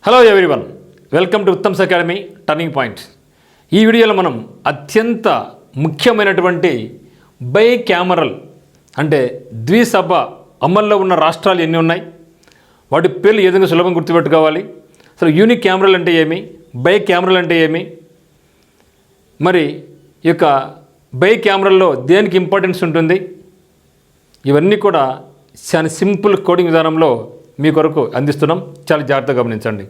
Hello everyone, welcome to Uttam's academy turning point. ఈ వీడియోలో మనం అత్యంత ముఖ్యమైనటువంటి బై క్యామరల్ అంటే ద్విసభ అమల్లో ఉన్న రాష్ట్రాలు ఎన్ని ఉన్నాయి, వాటి పేర్లు ఏ విధంగా సులభంగా గుర్తుపెట్టుకోవాలి, అసలు యూనిక్ కెమెరాలు అంటే ఏమి, బై కెమెరాలు అంటే ఏమి, మరి ఈ యొక్క బై కెమెరాల్లో దేనికి ఇంపార్టెన్స్ ఉంటుంది, ఇవన్నీ కూడా చాలా సింపుల్ కోడింగ్ విధానంలో మీ కొరకు అందిస్తున్నాం. చాలా జాగ్రత్తగా గమనించండి.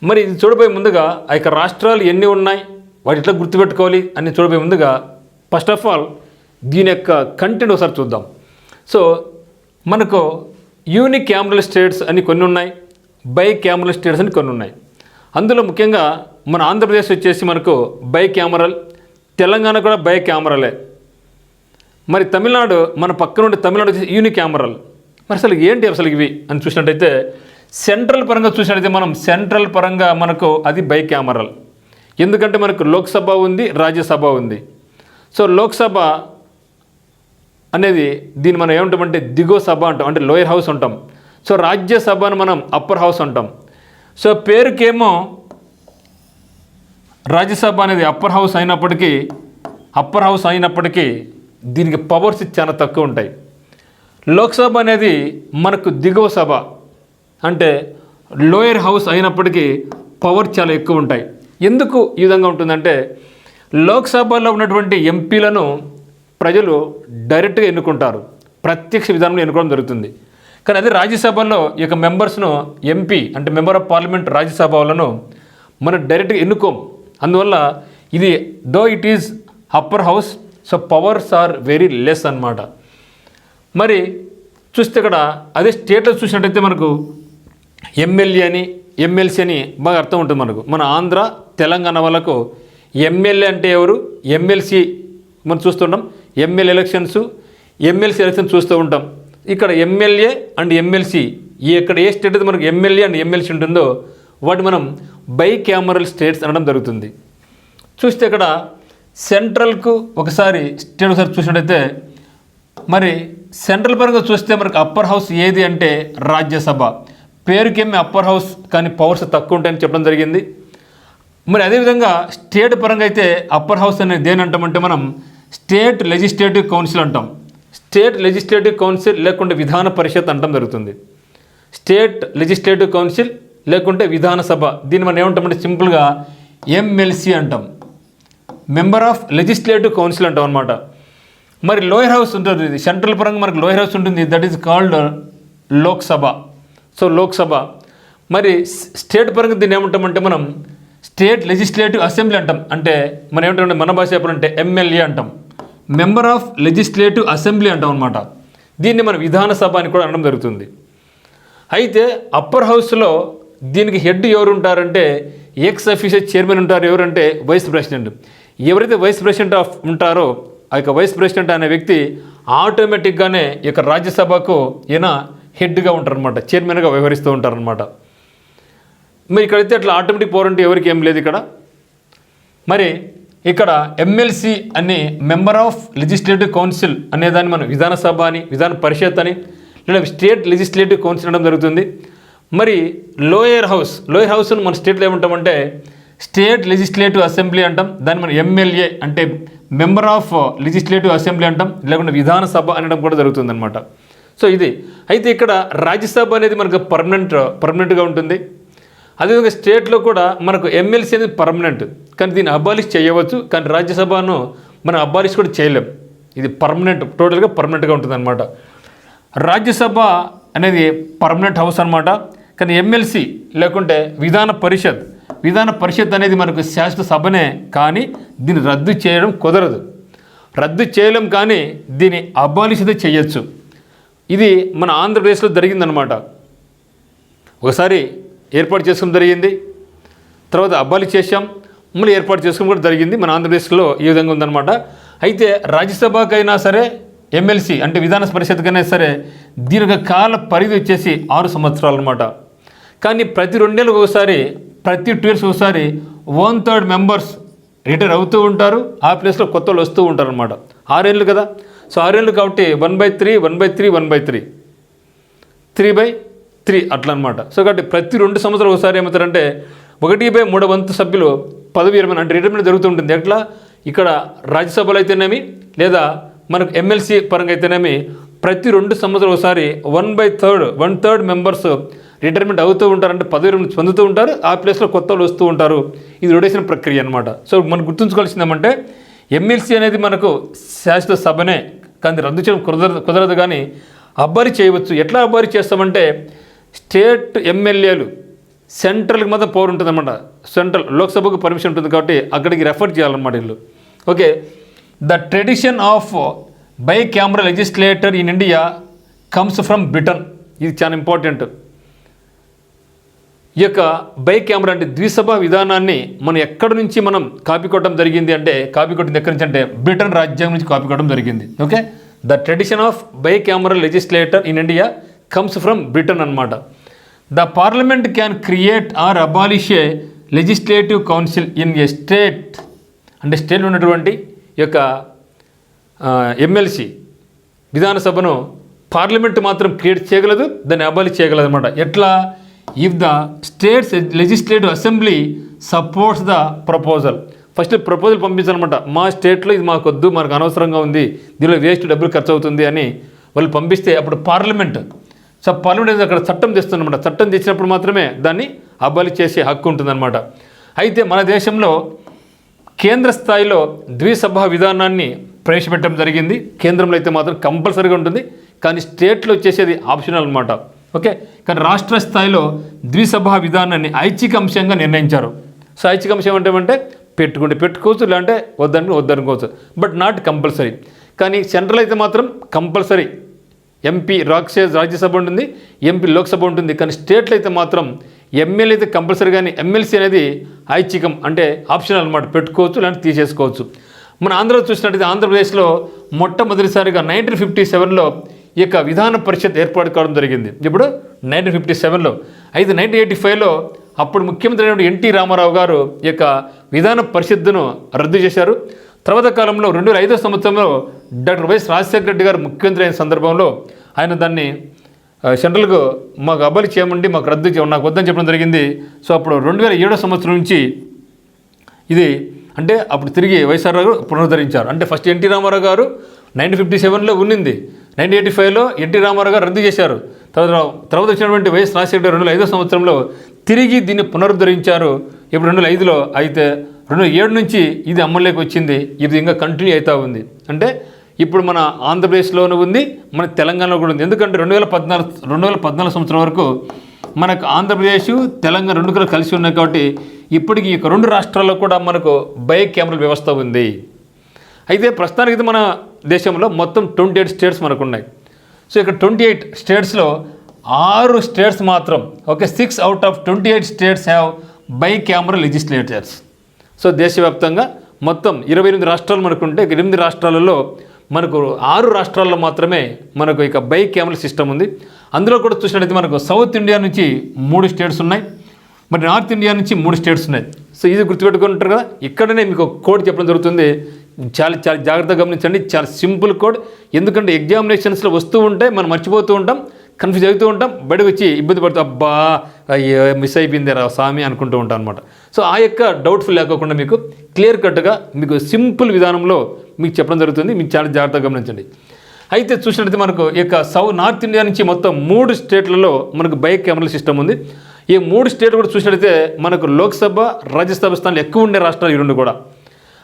మరి ఇది చూడబోయే ముందుగా ఆ యొక్క రాష్ట్రాలు ఎన్ని ఉన్నాయి, వాటి ఎట్లా గుర్తుపెట్టుకోవాలి అని చూడబోయే ముందుగా ఫస్ట్ ఆఫ్ ఆల్ దీని యొక్క కంటెంట్ ఒకసారి చూద్దాం. సో మనకు యూనిక్ కెమెరల్ స్టేట్స్ అని కొన్ని ఉన్నాయి, బై కెమెరల్ స్టేట్స్ అని కొన్ని ఉన్నాయి. అందులో ముఖ్యంగా మన ఆంధ్రప్రదేశ్ వచ్చేసి మనకు బై కెమెరల్, తెలంగాణ కూడా బై కెమెరలే. మరి తమిళనాడు మన పక్క నుండి తమిళనాడు వచ్చేసి యూనిక్ కెమెరల్. మరి అసలు ఏంటి అసలు ఇవి అని చూసినట్టయితే సెంట్రల్ పరంగా చూసినట్టయితే మనం సెంట్రల్ పరంగా మనకు అది బై కెమెరల్. ఎందుకంటే మనకు లోక్సభ ఉంది, రాజ్యసభ ఉంది. సో లోక్సభ అనేది దీన్ని మనం ఏమంటామంటే దిగువ సభ అంటాం, అంటే లోయర్ హౌస్ అంటాం. సో రాజ్యసభను మనం అప్పర్ హౌస్ అంటాం. సో పేరుకేమో రాజ్యసభ అనేది అప్పర్ హౌస్ అయినప్పటికీ దీనికి పవర్స్ చాలా తక్కువ ఉంటాయి. లోక్సభ అనేది మనకు దిగువ సభ అంటే లోయర్ హౌస్ అయినప్పటికీ పవర్ చాలా ఎక్కువ ఉంటాయి. ఎందుకు ఈ విధంగా ఉంటుందంటే లోక్సభలో ఉన్నటువంటి ఎంపీలను ప్రజలు డైరెక్ట్గా ఎన్నుకుంటారు, ప్రత్యక్ష విధానంలో ఎన్నుకోవడం జరుగుతుంది. కానీ అదే రాజ్యసభలో ఈ యొక్క మెంబర్స్ను ఎంపీ అంటే మెంబర్ ఆఫ్ పార్లమెంట్ రాజ్యసభ వాళ్ళను మనం డైరెక్ట్గా ఎన్నుకోం. అందువల్ల ఇది though it is upper house, so powers are very less అన్నమాట. మరి చూస్తే ఇక్కడ అదే స్టేట్లో చూసినట్టయితే మనకు ఎమ్మెల్యే అని ఎమ్మెల్సీ అని బాగా అర్థం ఉంటుంది. మన ఆంధ్ర తెలంగాణ వాళ్ళకు ఎమ్మెల్యే అంటే ఎవరు, ఎమ్మెల్సీ మనం చూస్తుంటాం. ఎమ్మెల్యే ఎలక్షన్స్, ఎమ్మెల్సీ ఎలక్షన్స్ చూస్తూ ఉంటాం. ఇక్కడ ఎమ్మెల్యే అండ్ ఎమ్మెల్సీ ఇక్కడ ఏ స్టేట్ అయితే మనకు ఎమ్మెల్యే అండ్ ఎమ్మెల్సీ ఉంటుందో వాటి మనం బై క్యామరల్ స్టేట్స్ అనడం జరుగుతుంది. చూస్తే ఇక్కడ సెంట్రల్కు ఒకసారి స్టేట్ ఒకసారి చూసినట్టయితే మరి సెంట్రల్ పరంగా చూస్తే మనకు అప్పర్ హౌస్ ఏది అంటే రాజ్యసభ. పేరుకేమి అప్పర్ హౌస్ కానీ పవర్స్ తక్కువ ఉంటాయని చెప్పడం జరిగింది. మరి అదేవిధంగా స్టేట్ పరంగా అయితే అప్పర్ హౌస్ అనేది దేని అంటామంటే మనం స్టేట్ లెజిస్లేటివ్ కౌన్సిల్ అంటాం. స్టేట్ లెజిస్లేటివ్ కౌన్సిల్ లేకుంటే విధాన పరిషత్ అంటాం జరుగుతుంది. స్టేట్ లెజిస్లేటివ్ కౌన్సిల్ లేకుంటే విధానసభ, దీన్ని మనం ఏమంటామంటే సింపుల్గా ఎంఎల్సీ అంటాం, మెంబర్ ఆఫ్ లెజిస్లేటివ్ కౌన్సిల్ అంటాం అనమాట. మరి లోయర్ హౌస్ ఉంటుంది, సెంట్రల్ పరంగా మనకు లోయర్ హౌస్ ఉంటుంది, that is called Lok Sabha. So Lok Sabha. మరి స్టేట్ పరంగా దీన్ని ఏమంటామంటే మనం స్టేట్ లెజిస్లేటివ్ అసెంబ్లీ అంటాం. అంటే మనం ఏమంటామంటే మన భాష చెప్పాలంటే ఎమ్మెల్యే అంటాం, మెంబర్ ఆఫ్ లెజిస్లేటివ్ అసెంబ్లీ అంటాం అనమాట. దీన్ని మనం విధానసభ అని కూడా అనడం జరుగుతుంది. అయితే అప్పర్ హౌస్లో దీనికి హెడ్ ఎవరు ఉంటారంటే ఎక్స్ అఫీషియల్ చైర్మన్ ఉంటారు. ఎవరంటే వైస్ ప్రెసిడెంట్. ఎవరైతే వైస్ ప్రెసిడెంట్ ఉంటారో ఆ యొక్క వైస్ ప్రెసిడెంట్ అనే వ్యక్తి ఆటోమేటిక్గానే ఈ యొక్క రాజ్యసభకు ఈయన హెడ్గా ఉంటారనమాట, చైర్మన్గా వ్యవహరిస్తూ ఉంటారనమాట. మరి ఇక్కడైతే అట్లా ఆటోమేటిక్ పవర్ అంటే ఎవరికి ఏం లేదు ఇక్కడ. మరి ఇక్కడ ఎమ్మెల్సీ అని మెంబర్ ఆఫ్ లెజిస్లేటివ్ కౌన్సిల్ అనేదాన్ని మనం విధానసభ అని, విధాన పరిషత్ అని, లేదా స్టేట్ లెజిస్లేటివ్ కౌన్సిల్ అనడం జరుగుతుంది. మరి లోయర్ హౌస్ను మన స్టేట్లో ఏమంటామంటే స్టేట్ లెజిస్లేటివ్ అసెంబ్లీ అంటాం. దాన్ని మనం ఎమ్మెల్యే అంటే మెంబర్ ఆఫ్ లెజిస్లేటివ్ అసెంబ్లీ అంటాం, లేకుంటే విధానసభ అనడం కూడా జరుగుతుంది అనమాట. సో ఇది అయితే ఇక్కడ రాజ్యసభ అనేది మనకు పర్మనెంట్గా ఉంటుంది. అదేవిధంగా స్టేట్లో కూడా మనకు ఎమ్మెల్సీ అనేది పర్మనెంట్, కానీ దీన్ని అబాలిష్ చేయవచ్చు. కానీ రాజ్యసభను మనం అబాలిష్ కూడా చేయలేం. ఇది టోటల్గా పర్మనెంట్గా ఉంటుంది అనమాట. రాజ్యసభ అనేది పర్మనెంట్ హౌస్ అనమాట. కానీ ఎమ్మెల్సీ లేకుంటే విధాన పరిషత్ అనేది మనకు శాశ్వత సభనే, కానీ దీన్ని రద్దు చేయడం కుదరదు. రద్దు చేయలేం, కానీ దీన్ని అబాలిష్ అయితే చేయొచ్చు. ఇది మన ఆంధ్రప్రదేశ్లో జరిగిందనమాట. ఒకసారి ఏర్పాటు చేసుకోవడం జరిగింది, తర్వాత అబాలిష్ చేశాం, మళ్ళీ ఏర్పాటు చేసుకోవడం కూడా జరిగింది. మన ఆంధ్రప్రదేశ్లో ఈ విధంగా ఉందన్నమాట. అయితే రాజ్యసభకైనా సరే ఎమ్మెల్సీ అంటే విధాన పరిషత్కైనా సరే దీర్ఘకాల పరిధి వచ్చేసి 6 సంవత్సరాలు అనమాట. కానీ ప్రతి 2 ఏళ్ళకి ఒకసారి, ప్రతి 2 years ఒకసారి 1/3 మెంబర్స్ రిటైర్ అవుతూ ఉంటారు. ఆ ప్లేస్లో కొత్త వాళ్ళు వస్తూ ఉంటారు అనమాట. 6 ఏళ్ళు కదా. సో 6 ఏళ్ళు కాబట్టి 1/3 1/3 1/3 3/3 3 అట్లా అనమాట. సో కాబట్టి ప్రతి 2 సంవత్సరాలు ఒకసారి ఏమవుతారంటే 1/3 సభ్యులు పదవి విరమణ అంటే రిటైర్మెంట్ జరుగుతూ ఉంటుంది. ఎట్లా ఇక్కడ రాజ్యసభలో అయితేనేమి లేదా మనకు ఎమ్మెల్సీ పరంగా అయితేనేమి ప్రతి 2 సంవత్సరాలు ఒకసారి 1/3 మెంబర్స్ రిటైర్మెంట్ అవుతూ ఉంటారు, అంటే పదవి విరమణ పొందుతూ ఉంటారు. ఆ ప్లేస్లో కొత్త వాళ్ళు వస్తూ ఉంటారు. ఇది రొటేషన్ ప్రక్రియ అనమాట. సో మనం గుర్తుంచుకోవాల్సింది ఏమంటే ఎమ్మెల్సీ అనేది మనకు శాశ్వత సభనే, కానీ రద్దు చేయడం కుదరదు కానీ అబ్బారీ చేయవచ్చు. ఎట్లా అబ్బారీ చేస్తామంటే స్టేట్ ఎమ్మెల్యేలు సెంట్రల్కి మాత్రం పవర్ ఉంటుంది అనమాట. సెంట్రల్ లోక్సభకు పర్మిషన్ ఉంటుంది కాబట్టి అక్కడికి రెఫర్ చేయాలన్నమాట వీళ్ళు. Okay, the tradition of bicameral legislator in India comes from Britain. ఇది చాలా ఇంపార్టెంట్. ఈ యొక్క బై కెమెరా అంటే ద్విసభ విధానాన్ని మనం ఎక్కడి నుంచి మనం కాపీ కొట్టడం జరిగింది అంటే కాపీ కొట్టింది ఎక్కడి నుంచి అంటే బ్రిటన్ రాజ్యాంగం నుంచి కాపీ కొట్టడం జరిగింది. Okay, the tradition of bicameral legislator in India comes from Britain అనమాట. The parliament can create or abolish a legislative council in a state. అంటే స్టేట్లో ఉన్నటువంటి ఈ యొక్క ఎమ్మెల్సీ విధానసభను పార్లమెంట్ మాత్రం క్రియేట్ చేయగలదు, దాన్ని అబాలిష్ చేయగలదు అనమాట. ఎట్లా? If the state's legislative assembly supports the proposal. First proposal పంపించాలన్నమాట. మా స్టేట్లో ఇది మాకు వద్దు, మనకు అనవసరంగా ఉంది, దీనిలో వేస్ట్ డబ్బులు ఖర్చు అవుతుంది అని వాళ్ళు పంపిస్తే అప్పుడు పార్లమెంట్ అనేది అక్కడ చట్టం తెస్తుందన్నమాట. చట్టం తెచ్చినప్పుడు మాత్రమే దాన్ని అబాలిష్ చేసే హక్కు ఉంటుందన్నమాట. అయితే మన దేశంలో కేంద్ర స్థాయిలో ద్విసభ విధానాన్ని ప్రవేశపెట్టడం జరిగింది. కేంద్రంలో అయితే మాత్రం కంపల్సరీగా ఉంటుంది, కానీ స్టేట్లో వచ్చేసేది ఆప్షనల్ అనమాట. ఓకే, కానీ రాష్ట్ర స్థాయిలో ద్విసభ విధానాన్ని ఐచ్ఛిక అంశంగా నిర్ణయించారు. సో ఐచ్ఛిక అంశం అంటే పెట్టుకుంటే పెట్టుకోవచ్చు, లేదంటే వద్దనుకోవచ్చు, బట్ నాట్ కంపల్సరీ. కానీ సెంట్రల్ అయితే మాత్రం కంపల్సరీ. ఎంపీ రాజ్యసభ ఉంటుంది, ఎంపీ లోక్సభ ఉంటుంది. కానీ స్టేట్లో అయితే మాత్రం ఎమ్మెల్యే అయితే కంపల్సరీ, కానీ ఎమ్మెల్సీ అనేది ఐచ్ఛికం అంటే ఆప్షనల్ అనమాట. పెట్టుకోవచ్చు లేదంటే తీసేసుకోవచ్చు. మన ఆంధ్రలో చూసినట్టయితే ఆంధ్రప్రదేశ్లో మొట్టమొదటిసారిగా 1957లో ఈ యొక్క విధాన పరిషత్ ఏర్పాటు కావడం జరిగింది. ఇప్పుడు 1957లో. అయితే 1985లో అప్పుడు ముఖ్యమంత్రి అయినటువంటి ఎన్టీ రామారావు గారు ఈ యొక్క విధాన పరిషత్తును రద్దు చేశారు. తర్వాత కాలంలో 2005 సంవత్సరంలో డాక్టర్ వైఎస్ రాజశేఖర రెడ్డి గారు ముఖ్యమంత్రి అయిన సందర్భంలో ఆయన దాన్ని సెంట్రల్కు మాకు అబాలిష్ చేయమండి, మాకు రద్దు చేయమని నాకు వద్దని చెప్పడం జరిగింది. సో అప్పుడు 2007 సంవత్సరం నుంచి ఇది అంటే అప్పుడు తిరిగి వైఎస్ఆర్ గారు పునరుద్ధరించారు. అంటే ఫస్ట్ ఎన్టీ రామారావు గారు 1957లో ఉన్నింది, 1985లో ఎన్టీ రామారావు గారు రద్దు చేశారు. తర్వాత వచ్చినటువంటి వైఎస్ రాజశేఖర 2005 సంవత్సరంలో తిరిగి దీన్ని పునరుద్ధరించారు. ఇప్పుడు 2005లో అయితే 2007 నుంచి ఇది అమల్లోకి వచ్చింది. ఇది ఇంకా కంటిన్యూ అవుతూ ఉంది. అంటే ఇప్పుడు మన ఆంధ్రప్రదేశ్లోనూ ఉంది, మన తెలంగాణలో కూడా ఉంది. ఎందుకంటే 2014 సంవత్సరం వరకు మనకు ఆంధ్రప్రదేశ్ తెలంగాణ రెండు కూడా కలిసి ఉన్నాయి కాబట్టి ఇప్పటికీ ఈ 2 రాష్ట్రాల్లో కూడా మనకు బై కెమెరల్ వ్యవస్థ ఉంది. అయితే ప్రస్తుతానికి మన దేశంలో మొత్తం 28 స్టేట్స్ మనకు ఉన్నాయి. సో ఇక్కడ 28 స్టేట్స్లో 6 స్టేట్స్ మాత్రం 6 out of 28 states have by camera legislators. So దేశవ్యాప్తంగా మొత్తం 28 రాష్ట్రాలు మనకుంటే 8 రాష్ట్రాలలో మనకు 6 రాష్ట్రాల్లో మాత్రమే మనకు ఇక బై కెమెరా సిస్టమ్ ఉంది. అందులో కూడా చూసినట్టయితే మనకు సౌత్ ఇండియా నుంచి 3 స్టేట్స్ ఉన్నాయి, మరి నార్త్ ఇండియా నుంచి 3 స్టేట్స్ ఉన్నాయి. సో ఇది గుర్తుపెట్టుకుంటారు కదా. ఇక్కడనే మీకు ఒక కోడ్ చెప్పడం జరుగుతుంది. చాలా చాలా జాగ్రత్తగా గమనించండి. చాలా సింపుల్ కోడ్. ఎందుకంటే ఎగ్జామినేషన్స్లో వస్తూ ఉంటే మనం మర్చిపోతూ ఉంటాం, కన్ఫ్యూజ్ అవుతూ ఉంటాం, బయటకు వచ్చి ఇబ్బంది పడుతూ అబ్బా అయ్యో మిస్ అయిపోయింది రా స్వామి అనుకుంటూ ఉంటాం అనమాట. సో ఆ యొక్క డౌట్ఫుల్ లేకోకుండా మీకు క్లియర్ కట్గా మీకు సింపుల్ విధానంలో మీకు చెప్పడం జరుగుతుంది. మీకు చాలా జాగ్రత్తగా గమనించండి. అయితే చూసినట్లయితే మనకు ఇక నార్త్ ఇండియా నుంచి మొత్తం 3 స్టేట్లలో మనకు బై కెమెరా సిస్టమ్ ఉంది. ఈ 3 స్టేట్లు కూడా చూసినట్లయితే మనకు లోక్సభ రాజ్యసభ స్థానాలు ఎక్కువ ఉండే రాష్ట్రాలు ఈ 2 కూడా.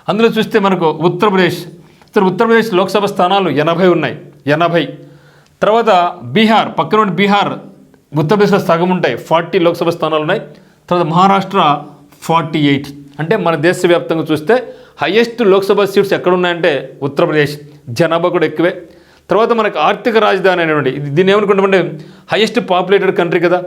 అందులో చూస్తే మనకు ఉత్తరప్రదేశ్ లోక్సభ స్థానాలు 80 ఉన్నాయి, 80. తర్వాత బీహార్, పక్కన నుండి బీహార్ ఉత్తరప్రదేశ్లో సగం ఉంటాయి, 40 లోక్సభ స్థానాలు ఉన్నాయి. తర్వాత మహారాష్ట్ర 48. అంటే మన దేశవ్యాప్తంగా చూస్తే హైయెస్ట్ లోక్సభ సీట్స్ ఎక్కడ ఉన్నాయంటే ఉత్తరప్రదేశ్, జనాభా కూడా ఎక్కువే. తర్వాత మనకు ఆర్థిక రాజధాని అనేటువంటి దీన్ని ఏమనుకుంటామంటే హైయెస్ట్ పాపులేటెడ్ కంట్రీ కదా,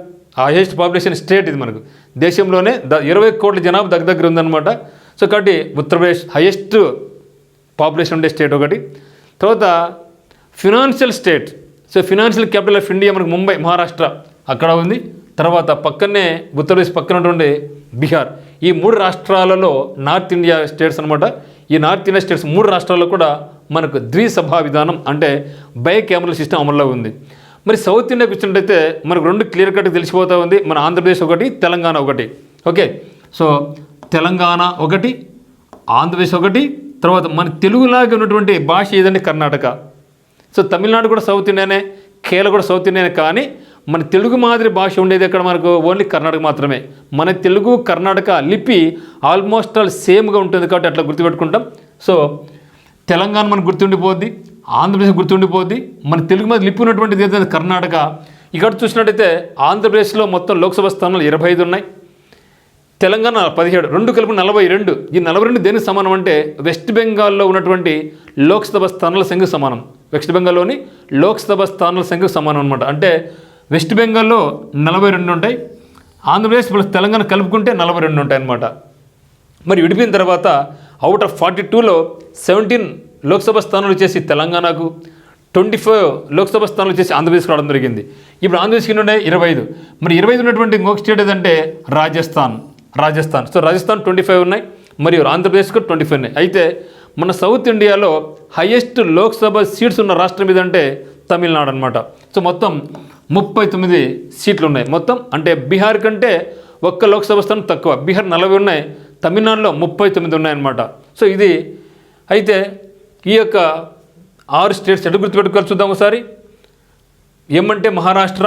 హైయెస్ట్ పాపులేషన్ స్టేట్ ఇది మనకు దేశంలోనే 20 కోట్ల జనాభా దగ్గర ఉందన్నమాట. సో కాబట్టి ఉత్తరప్రదేశ్ హైయెస్ట్ పాపులేషన్ ఉండే స్టేట్ ఒకటి. తర్వాత financial state, so financial capital of India మనకు ముంబై, మహారాష్ట్ర అక్కడ ఉంది. తర్వాత పక్కనే ఉత్తరప్రదేశ్ పక్కన ఉన్నటువంటి బీహార్. ఈ 3 రాష్ట్రాలలో నార్త్ ఇండియా స్టేట్స్ అనమాట. ఈ నార్త్ ఇండియా స్టేట్స్ 3 రాష్ట్రాల్లో కూడా మనకు ద్విసభా విధానం అంటే బై కెమెరా సిస్టమ్ అమల్లో ఉంది. మరి సౌత్ ఇండియాకి వచ్చినట్టయితే మనకు రెండు క్లియర్ కట్గా తెలిసిపోతూ ఉంది. మన ఆంధ్రప్రదేశ్ ఒకటి, తెలంగాణ ఒకటి. ఓకే, సో తెలంగాణ ఒకటి, ఆంధ్రప్రదేశ్ ఒకటి, తర్వాత మన తెలుగులాగా ఉన్నటువంటి భాష ఏదంటే కర్ణాటక. సో తమిళనాడు కూడా సౌత్ ఇండియానే, కేరళ కూడా సౌత్ ఇండియానే. కానీ మన తెలుగు మాదిరి భాష ఉండేది ఎక్కడ మనకు ఓన్లీ కర్ణాటక మాత్రమే. మన తెలుగు కర్ణాటక లిపి ఆల్మోస్ట్ ఆల్ సేమ్గా ఉంటుంది కాబట్టి అట్లా గుర్తుపెట్టుకుంటాం. సో తెలంగాణ మనకు గుర్తుండిపోద్ది, ఆంధ్రప్రదేశ్ గుర్తుండిపోద్ది. మన తెలుగు మీద లిపి ఉన్నటువంటిది ఏదైతే కర్ణాటక. ఇక్కడ చూసినట్టయితే ఆంధ్రప్రదేశ్లో మొత్తం లోక్సభ స్థానాలు 25 ఉన్నాయి, తెలంగాణ 17, రెండు కలిపి 42. ఈ 42 దేనికి సమానం అంటే వెస్ట్ బెంగాల్లో ఉన్నటువంటి లోక్సభ స్థానాల సంఖ్యకు సమానం. వెస్ట్ బెంగాల్లోని లోక్సభ స్థానాల సంఖ్యకు సమానం అనమాట. అంటే వెస్ట్ బెంగాల్లో 42 ఉంటాయి, ఆంధ్రప్రదేశ్ ప్లస్ తెలంగాణ కలుపుకుంటే 42 ఉంటాయి అన్నమాట. మరి విడిపోయిన తర్వాత అవుట్ ఆఫ్ 42లో 17 లోక్సభ స్థానాలు వచ్చేసి తెలంగాణకు, 25 లోక్సభ స్థానాలు వచ్చేసి ఆంధ్రప్రదేశ్కి రావడం జరిగింది. ఇప్పుడు ఆంధ్రప్రదేశ్కి ఉన్నాయి 25. మరి 25 ఉన్నటువంటి ఇంకొక స్టేట్ ఏదంటే రాజస్థాన్. సో రాజస్థాన్ 25 ఉన్నాయి, మరియు ఆంధ్రప్రదేశ్కు 25 ఉన్నాయి. అయితే మన సౌత్ ఇండియాలో హైయెస్ట్ లోక్సభ సీట్స్ ఉన్న రాష్ట్రం ఏదంటే తమిళనాడు అనమాట. సో మొత్తం 39 సీట్లు ఉన్నాయి మొత్తం. అంటే బీహార్ కంటే ఒక్క లోక్సభ స్థానం తక్కువ. బీహార్ 40 ఉన్నాయి, తమిళనాడులో 39 ఉన్నాయన్నమాట. సో ఇది అయితే ఈ యొక్క 6 స్టేట్స్ ఎటు గుర్తుపెట్టుకోవాలి చూద్దాం ఒకసారి. ఎం అంటే మహారాష్ట్ర,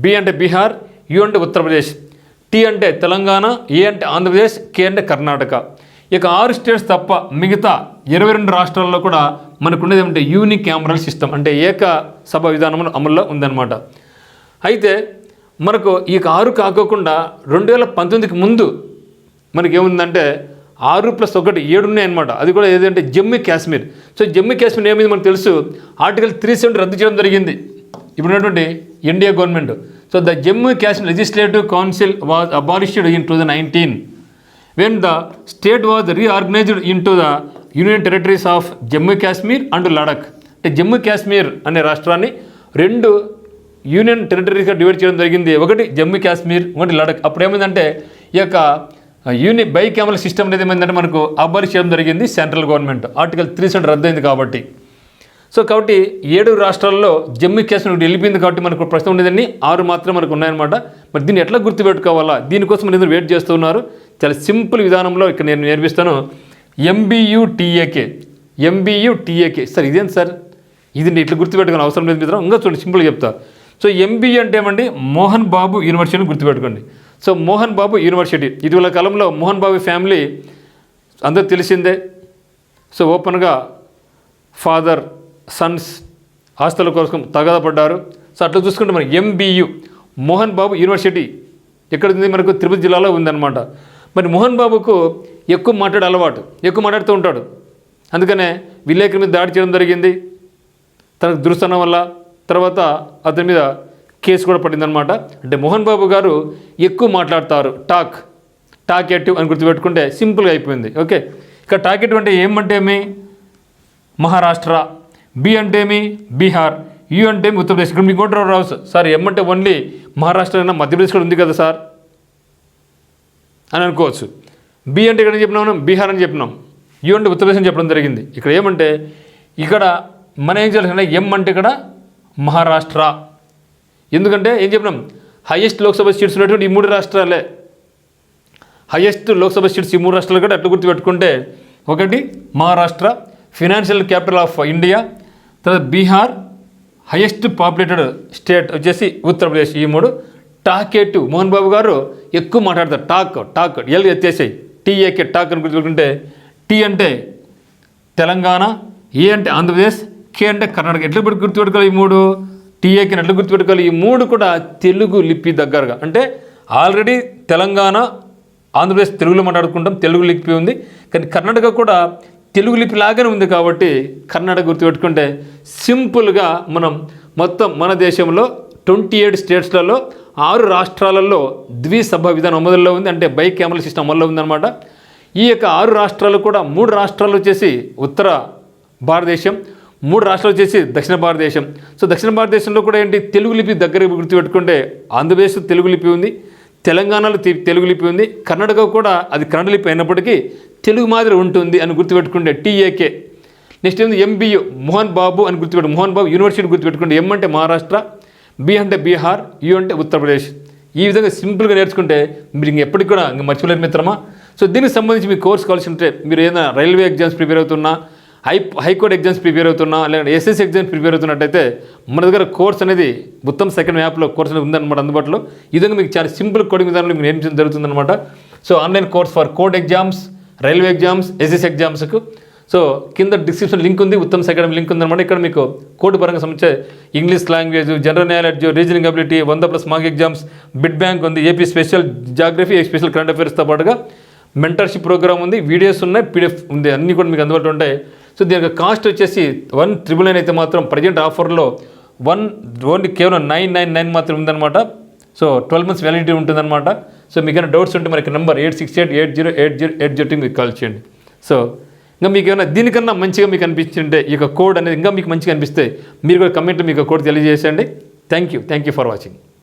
బి అంటే బీహార్, యు అంటే ఉత్తరప్రదేశ్, టీ అంటే తెలంగాణ, ఏ అంటే ఆంధ్రప్రదేశ్, కే అంటే కర్ణాటక. ఇక 6 స్టేట్స్ తప్ప మిగతా 22 రాష్ట్రాల్లో కూడా మనకు ఉండేది ఏమంటే యూనికామరల్ సిస్టమ్, అంటే ఏక సభ విధానం అమల్లో ఉందన్నమాట. అయితే మనకు ఈ 6 కాకోకుండా 2019కి ముందు మనకేముందంటే 6 + 1 7 ఉన్నాయన్నమాట. అది కూడా ఏదంటే జమ్మూ కాశ్మీర్. సో జమ్మూ కాశ్మీర్ ఏమైంది మనకు తెలుసు, ఆర్టికల్ 370 రద్దు చేయడం జరిగింది ఇప్పుడు ఉన్నటువంటి India government. So the Jammu Kashmir legislative council was abolished in 2019 when the state was reorganized into the union territories of Jammu Kashmir and Ladakh. అంటే జమ్మూ కాశ్మీర్ అనే రాష్ట్రాన్ని 2 యూనియన్ టెరిటరీస్గా డివైడ్ చేయడం జరిగింది. ఒకటి జమ్మూ కాశ్మీర్, ఒకటి లడాక్. అప్పుడు ఏమైందంటే ఈ యొక్క బైకామరల్ సిస్టమ్ అనేది ఏమైందంటే మనకు అబాలిష్ చేయడం జరిగింది సెంట్రల్ గవర్నమెంట్, ఆర్టికల్ 370 రద్దయింది కాబట్టి. సో కాబట్టి 7 రాష్ట్రాల్లో జమ్మూ కాశ్మీర్ వెళ్ళిపోయింది కాబట్టి మనకు ప్రశ్న ఉండేదని 6 మాత్రం మనకు ఉన్నాయన్నమాట. మరి దీన్ని ఎట్లా గుర్తుపెట్టుకోవాలా, దీనికోసం మీరు వెయిట్ చేస్తున్నారు. చాలా సింపుల్ విధానంలో ఇక్కడ నేను నేర్పిస్తాను. ఎంబీయూటీఏకే. సార్ ఇదేంటి సార్, ఇది ఇట్లా గుర్తుపెట్టుకోని అవసరం లేదు మిత్రం. ఇంకా చూడండి సింపుల్గా చెప్తా. సో ఎంబీయూ అంటే ఏమండి మోహన్ బాబు యూనివర్సిటీని గుర్తుపెట్టుకోండి. సో మోహన్ బాబు యూనివర్సిటీ ఇటీవల కాలంలో మోహన్ బాబు ఫ్యామిలీ అందరూ తెలిసిందే. సో ఓపెన్గా ఫాదర్ సన్స్ ఆస్తుల కోసం తగాదా పడ్డారు. సో అట్లా చూసుకుంటే మనకి ఎంబీయూ మోహన్ బాబు యూనివర్సిటీ ఎక్కడ ఉంది మనకు తిరుపతి జిల్లాలో ఉందన్నమాట. మరి మోహన్ బాబుకు ఎక్కువ మాట్లాడే అలవాటు, ఎక్కువ మాట్లాడుతూ ఉంటాడు. అందుకనే విలేకరుల మీద దాడి చేయడం జరిగింది తనకు దురుస్తనం వల్ల. తర్వాత అతని మీద కేసు కూడా పడిందనమాట. అంటే మోహన్ బాబు గారు ఎక్కువ మాట్లాడతారు, టాకేటివ్ అని గుర్తుపెట్టుకుంటే సింపుల్గా అయిపోయింది. ఓకే, ఇక టాకేటివ్ అంటే ఏమంటే ఏమి మహారాష్ట్ర, బి అంటే ఏమి బీహార్, యు అంటే ఏమి ఉత్తరప్రదేశ్. ఇక్కడ మీకు కూడా రావు సార్ ఏమంటే ఓన్లీ మహారాష్ట్ర అయినా మధ్యప్రదేశ్ కూడా ఉంది కదా సార్ అని అనుకోవచ్చు. బి అంటే ఇక్కడ చెప్పినాం బీహార్ అని చెప్పినాం, యు అంటే ఉత్తరప్రదేశ్ అని చెప్పడం జరిగింది. ఇక్కడ ఏమంటే ఇక్కడ మనం ఏం చేయాలంటే ఎం అంటే ఇక్కడ మహారాష్ట్ర. ఎందుకంటే ఏం చెప్పినాం హైయెస్ట్ లోక్సభ సీట్స్ ఉన్నటువంటి ఈ 3 రాష్ట్రాలే. హైయెస్ట్ లోక్సభ సీట్స్ ఈ 3 రాష్ట్రాలు కూడా అట్లా గుర్తుపెట్టుకుంటే ఒకటి Maharashtra financial capital of India, తర్వాత బీహార్ హైయెస్ట్ పాపులేటెడ్ స్టేట్ వచ్చేసి ఉత్తరప్రదేశ్. ఈ 3 టాకేటివ్ మోహన్ బాబు గారు ఎక్కువ మాట్లాడతారు. టాక్ ఎల్ ఎత్తేసాయి టీఏకే టాక్ అని గుర్తుపెట్టుకుంటే టీ అంటే తెలంగాణ, ఏ అంటే ఆంధ్రప్రదేశ్, కే అంటే కర్ణాటక. ఎట్లా గుర్తుపెట్టుకోవాలి ఈ 3 టీఏకేని ఎట్లా గుర్తుపెట్టుకోవాలి ఈ 3 కూడా తెలుగు లిపి దగ్గరగా. అంటే ఆల్రెడీ తెలంగాణ ఆంధ్రప్రదేశ్ తెలుగులో మాట్లాడుకుంటాం, తెలుగు లిపి ఉంది. కానీ కర్ణాటక కూడా తెలుగు లిపి లాగానే ఉంది కాబట్టి కర్ణాటక గుర్తుపెట్టుకుంటే సింపుల్గా మనం మొత్తం మన దేశంలో 28 స్టేట్స్లలో 6 రాష్ట్రాలలో ద్విసభ విధానం అమలులో ఉంది. అంటే బైకామరల్ సిస్టమ్ అమల్లో ఉందన్నమాట. ఈ యొక్క 6 రాష్ట్రాలు కూడా 3 రాష్ట్రాలు వచ్చేసి ఉత్తర భారతదేశం, 3 రాష్ట్రాలు వచ్చేసి దక్షిణ భారతదేశం. సో దక్షిణ భారతదేశంలో కూడా ఏంటి తెలుగు లిపి దగ్గర గుర్తుపెట్టుకుంటే ఆంధ్రప్రదేశ్ తెలుగు లిపి ఉంది, తెలంగాణలో తెలుగు లిపి ఉంది, కర్ణాటక కూడా అది కన్నడ లిపి అయినప్పటికీ తెలుగు మాదిరి ఉంటుంది అని గుర్తుపెట్టుకుంటే టీఏకే. నెక్స్ట్ ఏంది ఎంబీయూ మోహన్ బాబు అని గుర్తుపెట్టు, మోహన్ బాబు యూనివర్సిటీ గుర్తుపెట్టుకుంటే ఎం అంటే మహారాష్ట్ర, బి అంటే బీహార్, యు అంటే ఉత్తరప్రదేశ్. ఈ విధంగా సింపుల్గా నేర్చుకుంటే మీరు ఎప్పటికి కూడా మర్చిపోలేరు మిత్రమా. సో దీనికి సంబంధించి మీ కోర్స్ కావాల్సి ఉంటే మీరు ఏదైనా రైల్వే ఎగ్జామ్స్ ప్రిపేర్ అవుతున్నా, హైకోర్టు ఎగ్జామ్స్ ప్రిపేర్ అవుతున్నా, లేదంటే ఎస్ఎస్సి ఎగ్జామ్స్ ప్రిపేర్ అవుతున్నట్టయితే మన దగ్గర కోర్స్ అనేది ఉత్తమ్ సెకండ్ యాప్లో కోర్స్ అనేది ఉందన్నమాట అందుబాటులో. ఈ విధంగా మీకు చాలా సింపుల్ కోడింగ్ విధానంలో మీకు నేర్పించడం జరుగుతుందన్నమాట. So online course for court exams, railway exams, SSC ఎగ్జామ్స్కు. సో కింద డిస్క్రిప్షన్ లింక్ ఉంది, ఉత్తమ్ అకాడమీ లింక్ ఉందన్నమాట. ఇక్కడ మీకు కోర్టు పరంగా సంబంధించి English language, general knowledge, reasoning ability, 100+ mark exams, bit bank ఉంది, AP special geography, special current అఫైర్స్తో పాటుగా మెంటర్షిప్ ప్రోగ్రామ్ ఉంది, వీడియోస్ ఉన్నాయి, పీడిఎఫ్ ఉంది, అన్నీ కూడా మీకు అందుబాటులో ఉంటాయి. సో దీని యొక్క కాస్ట్ వచ్చేసి 1,999 అయితే మాత్రం ప్రజెంట్ ఆఫర్లో ఓన్లీ కేవలం 999 మాత్రం ఉందన్నమాట. సో 12 months వ్యాలిడిటీ ఉంటుందన్నమాట. సో మీకు ఏమైనా డౌట్స్ ఉంటే మనకి నెంబర్ 8688080808 మీకు కాల్ చేయండి. సో ఇంకా మీకు ఏమైనా దీనికన్నా మంచిగా మీకు అనిపించింటే ఈ యొక్క కోడ్ అనేది ఇంకా మీకు మంచిగా అనిపిస్తే మీరు కూడా కమెంట్లో మీకు కోడ్ తెలియజేసేయండి. Thank you for watching.